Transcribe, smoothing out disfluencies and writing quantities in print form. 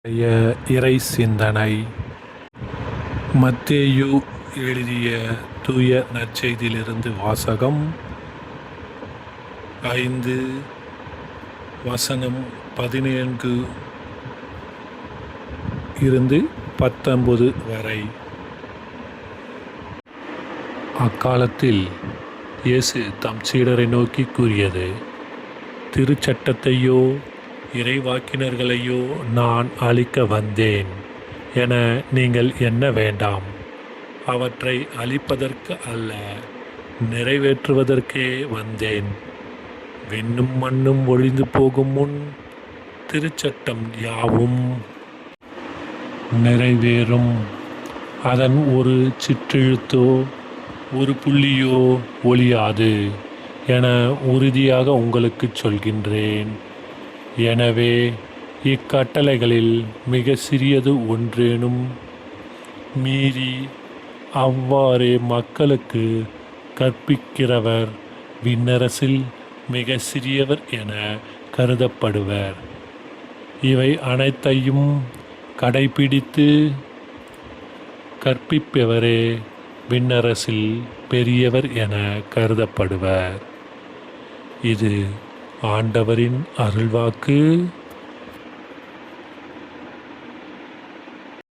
இறை சிந்தனை மத்தேயு எழுதிய தூய நற்செய்தியிலிருந்து வாசகம் 5 வசனம் 14 இருந்து 19 வரை. அக்காலத்தில் இயேசு தம் சீடரை நோக்கி கூறியது: திருச்சட்டத்தையோ இறைவாக்கினர்களையோ நான் அழிக்க வந்தேன் என நீங்கள் எண்ண வேண்டாம். அவற்றை அழிப்பதற்கு அல்ல, நிறைவேற்றுவதற்கே வந்தேன். விண்ணும் மண்ணும் ஒழிந்து போகும் முன் திருச்சட்டம் யாவும் நிறைவேறும். அதன் ஒரு சிற்றெழுத்தோ ஒரு புள்ளியோ ஒழியாது என உறுதியாக உங்களுக்குச் சொல்கின்றேன். எனவே இக்கட்டளைகளில் மிக சிறியது ஒன்றேனும் மீறி அவ்வாறே மக்களுக்கு கற்பிக்கிறவர் விண்ணரசில் மிக சிறியவர் என கருதப்படுவர். இவை அனைத்தையும் கடைப்பிடித்து கற்பிப்பவரே விண்ணரசில் பெரியவர் என கருதப்படுவர். இது ஆண்டவரின் அருள்வாக்கு.